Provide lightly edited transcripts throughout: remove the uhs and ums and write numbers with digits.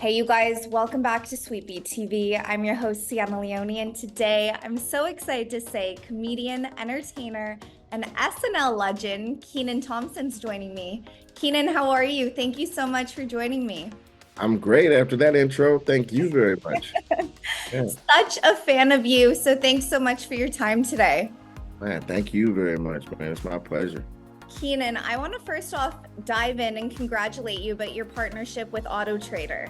Hey, you guys, welcome back to Sweet Beat TV. I'm your host, Sienna Leone, and today I'm so excited to say comedian, entertainer, and SNL legend, Kenan Thompson's joining me. Kenan, how are you? Thank you so much for joining me. I'm great after that intro. Thank you very much. Yeah, Such a fan of you, so thanks so much for your time today. man, thank you very much, man. It's my pleasure. Kenan, I want to first off dive in and congratulate you about your partnership with Auto Trader.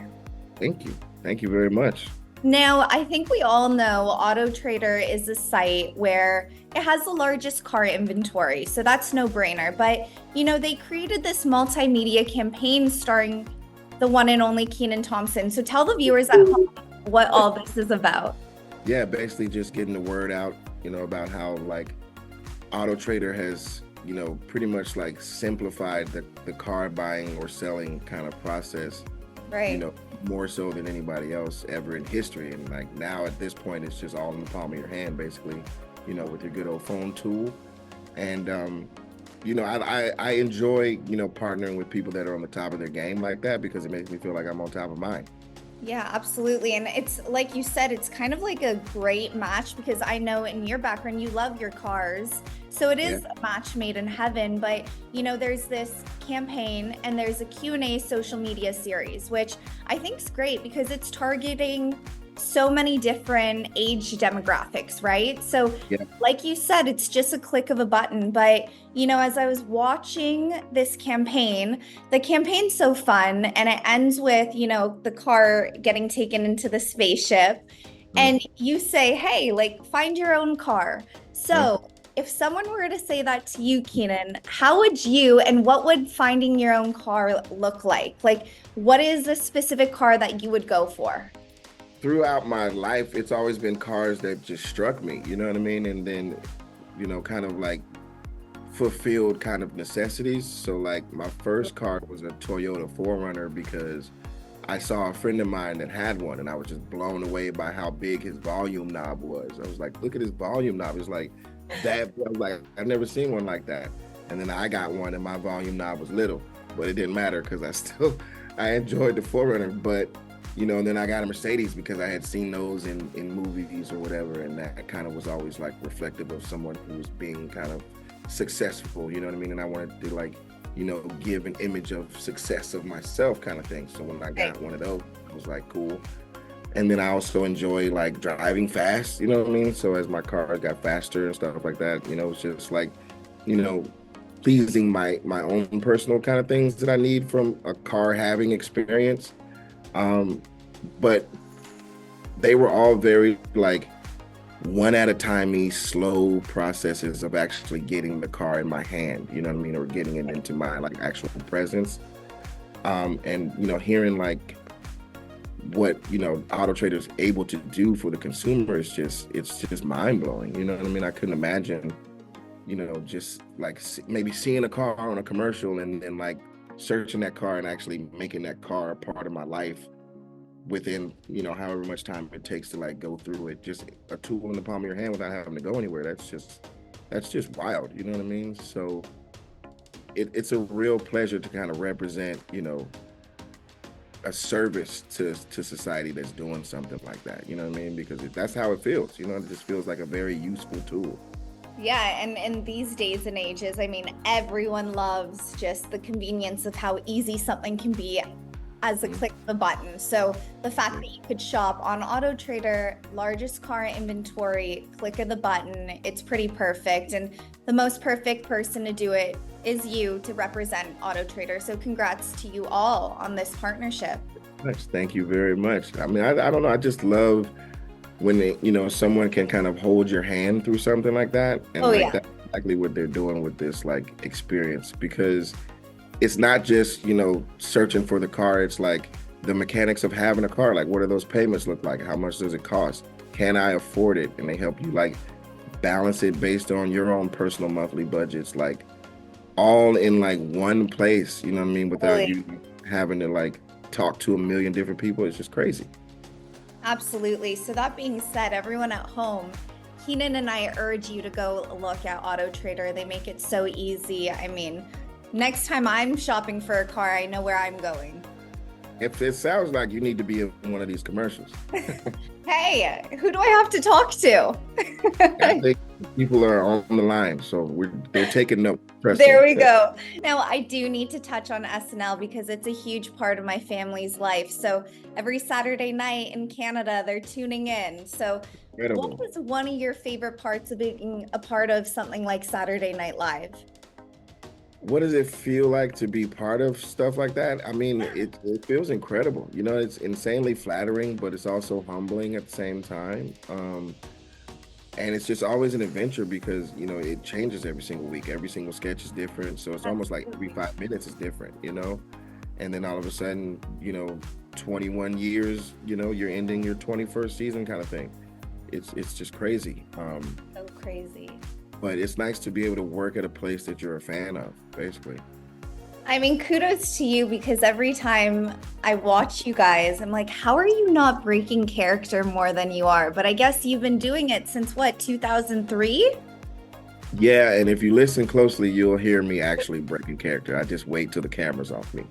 Thank you. Thank you very much. Now, I think we all know Auto Trader is a site where it has the largest car inventory, so that's no brainer. But, they created this multimedia campaign starring the one and only Kenan Thompson. So tell the viewers at home what all this is about. Yeah, basically just getting the word out, about how like Auto Trader has, pretty much like simplified the car buying or selling kind of process, Right. more so than anybody else ever in history. And like now at this point, it's just all in the palm of your hand, basically, with your good old phone tool. And I enjoy, partnering with people that are on the top of their game like that because it makes me feel like I'm on top of mine. Yeah, absolutely. And it's like you said, it's kind of like a great match because I know in your background, you love your cars. So it Yeah. is a match made in heaven. But, there's this campaign and there's a Q&A social media series, which I think is great because it's targeting so many different age demographics, right? So, Yeah. like you said, it's just a click of a button. But, as I was watching this campaign, the campaign's so fun and it ends with, the car getting taken into the spaceship Mm. and you say, hey, like find your own car. Yeah. So if someone were to say that to you, Kenan, how would you and what would finding your own car look like? Like, what is a specific car that you would go for? Throughout my life, it's always been cars that just struck me, you know what I mean? And then, kind of like fulfilled kind of necessities. So like my first car was a Toyota 4Runner because I saw a friend of mine that had one and I was just blown away by how big his volume knob was. I was like, look at his volume knob. It's like that. I was like, I've never seen one like that. And then I got one and my volume knob was little, but it didn't matter because I enjoyed the 4Runner. But and then I got a Mercedes because I had seen those in movies or whatever, and that kind of was always like reflective of someone who was being kind of successful, you know what I mean? And I wanted to like, give an image of success of myself kind of thing. So when I got one of those, I was like, cool. And then I also enjoy like driving fast, you know what I mean? So as my car got faster and stuff like that, it's just like, you know, pleasing my own personal kind of things that I need from a car having experience. But they were all very like one at a time, slow processes of actually getting the car in my hand, you know what I mean, or getting it into my like actual presence. And hearing like what Auto Trader is able to do for the consumer is it's just mind blowing. You know what I mean? I couldn't imagine, just like maybe seeing a car on a commercial and then like searching that car and actually making that car a part of my life within however much time it takes to like go through it. Just a tool in the palm of your hand without having to go anywhere. That's just wild, you know what I mean? So it's a real pleasure to kind of represent a service to society that's doing something like that, you know what I mean? Because that's how it feels, it just feels like a very useful tool. Yeah, and in these days and ages, I mean, everyone loves just the convenience of how easy something can be as a click of a button. So the fact that you could shop on Auto Trader, largest car inventory, click of the button, it's pretty perfect. And the most perfect person to do it is you to represent Auto Trader. So congrats to you all on this partnership. Nice. Thank you very much. I mean, I don't know, I just love when someone can kind of hold your hand through something like that, and Oh like yeah. that's exactly what they're doing with this like experience, because it's not just searching for the car. It's like the mechanics of having a car. Like, what do those payments look like? How much does it cost? Can I afford it? And they help you like balance it based on your own personal monthly budgets, like all in like one place, you know what I mean, without Totally. you having to like talk to a million different people. It's just crazy. Absolutely. So that being said, everyone at home, Kenan and I urge you to go look at Auto Trader. They make it so easy. I mean, next time I'm shopping for a car, I know where I'm going. If it sounds like you need to be in one of these commercials. Hey, who do I have to talk to? I think people are on the line, so they're taking note. There we go. Now, I do need to touch on SNL because it's a huge part of my family's life. So every Saturday night in Canada, they're tuning in. So Incredible. what was one of your favorite parts of being a part of something like Saturday Night Live? What does it feel like to be part of stuff like that? I mean, it feels incredible. You know, it's insanely flattering, but it's also humbling at the same time. And it's just always an adventure because, you know, it changes every single week. Every single sketch is different. So it's almost like every 5 minutes is different, you know? And then all of a sudden, you know, 21 years, you know, you're ending your 21st season kind of thing. It's just crazy. So crazy. But it's nice to be able to work at a place that you're a fan of, basically. I mean, kudos to you because every time I watch you guys, I'm like, how are you not breaking character more than you are? But I guess you've been doing it since what, 2003? Yeah, and if you listen closely, you'll hear me actually breaking character. I just wait till the camera's off me.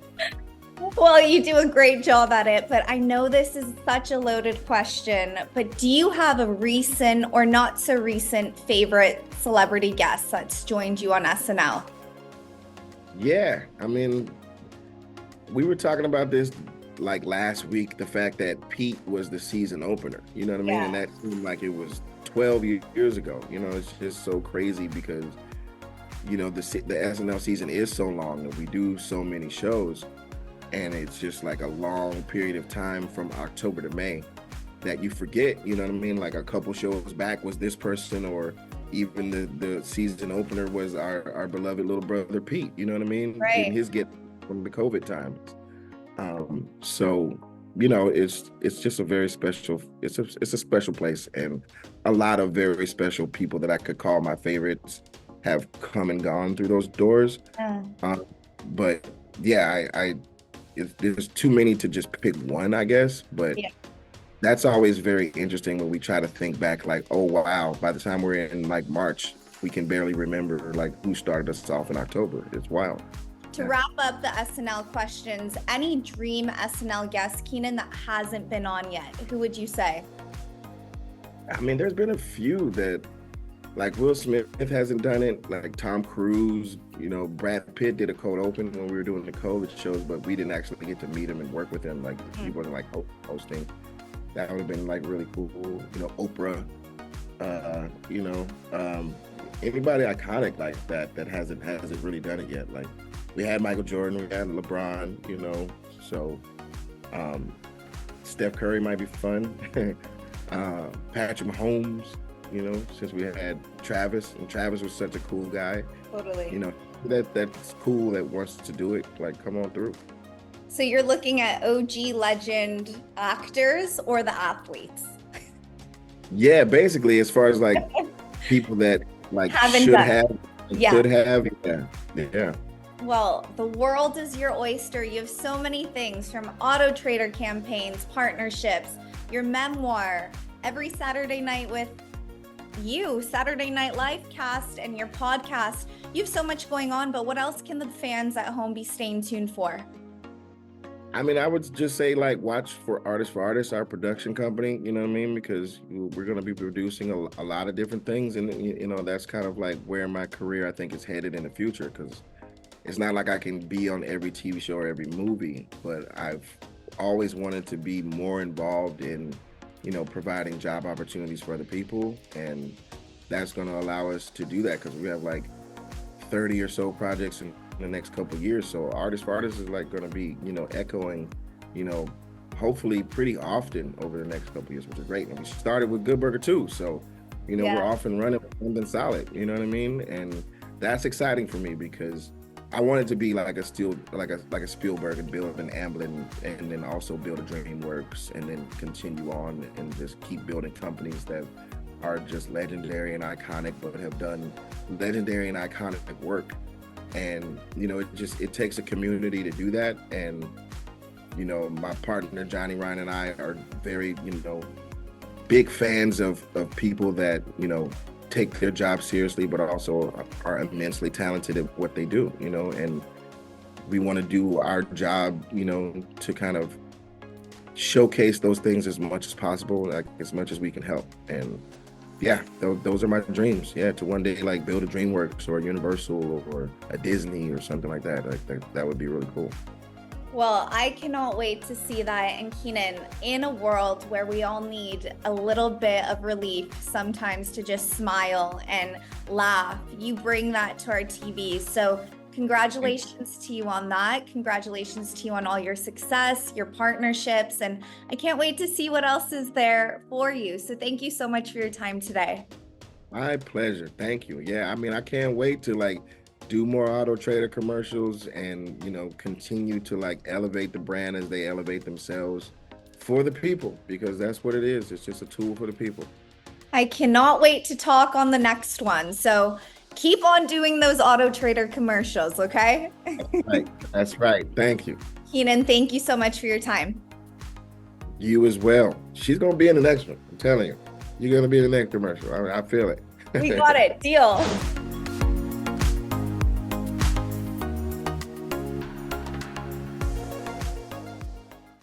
Well, you do a great job at it, but I know this is such a loaded question, but do you have a recent or not so recent favorite celebrity guest that's joined you on SNL? Yeah, I mean, we were talking about this like last week, the fact that Pete was the season opener, you know what I mean? Yeah. And that seemed like it was 12 years ago. You know, it's just so crazy because, you know, the SNL season is so long and we do so many shows. And it's just like a long period of time from October to May that you forget, you know what I mean? Like a couple shows back was this person, or even the season opener was our beloved little brother Pete, you know what I mean? Right. In his get from the COVID times. So, you know, it's just a very special, it's a special place, and a lot of very special people that I could call my favorites have come and gone through those doors. But yeah, there's too many to just pick one, I guess, but yeah. That's always very interesting when we try to think back, like, oh wow, by the time we're in like March, we can barely remember like who started us off in October. It's wild. To wrap up the SNL questions, any dream SNL guest, Kenan, that hasn't been on yet, who would you say? I mean, there's been a few that, like Will Smith hasn't done it, like Tom Cruise, you know, Brad Pitt did a cold open when we were doing the COVID shows, but we didn't actually get to meet him and work with him. Like he wasn't like hosting. That would have been like really cool. You know, Oprah, you know, anybody iconic like that hasn't really done it yet. Like we had Michaeljordan, we had LeBron, you know, so Steph Curry might be fun. Patrick Mahomes, you know, since we had Travis, and Travis was such a cool guy. Totally. You know, that's cool that wants to do it. Like, come on through. So you're looking at OG legend actors or the athletes? Yeah, basically, as far as like people that like could have, yeah. Well, the world is your oyster. You have so many things, from auto trader campaigns, partnerships, your memoir, every Saturday night with you, Saturday Night Live cast, and your podcast. You have so much going on, but what else can the fans at home be staying tuned for? I mean, I would just say, like, watch for Artists, our production company, you know what I mean? Because we're going to be producing a lot of different things. And, you know, that's kind of like where my career, I think, is headed in the future. Because it's not like I can be on every TV show or every movie, but I've always wanted to be more involved in, you know, providing job opportunities for other people. And that's going to allow us to do that because we have like 30 or so projects in the next couple of years. So Artists is like going to be, you know, echoing, you know, hopefully pretty often over the next couple of years, which is great. And we started with Goodburger too. So, you know, we're off and running with something solid, you know what I mean? And that's exciting for me because I want it to be like a Spielberg and build an Amblin, and then also build a DreamWorks, and then continue on and just keep building companies that are just legendary and iconic, but have done legendary and iconic work. And, you know, it takes a community to do that. And, you know, my partner, Johnny Ryan, and I are very, you know, big fans of people that, you know, take their job seriously, but also are immensely talented at what they do, you know, and we want to do our job, you know, to kind of showcase those things as much as possible, like as much as we can help. And yeah, those are my dreams. Yeah, to one day like build a DreamWorks or a Universal or a Disney or something like that. Like that would be really cool. Well, I cannot wait to see that. And Kenan, in a world where we all need a little bit of relief sometimes to just smile and laugh, you bring that to our TV. So congratulations to you on that. Congratulations to you on all your success, your partnerships, and I can't wait to see what else is there for you. So thank you so much for your time today. My pleasure. Thank you. Yeah, I mean, I can't wait to like do more Auto Trader commercials and, you know, continue to like elevate the brand as they elevate themselves for the people, because that's what it is. It's just a tool for the people. I cannot wait to talk on the next one. So keep on doing those Auto Trader commercials, okay? Right. That's right. Thank you. Kenan, thank you so much for your time. You as well. She's going to be in the next one. I'm telling you. You're going to be in the next commercial. I feel it. We got it. Deal.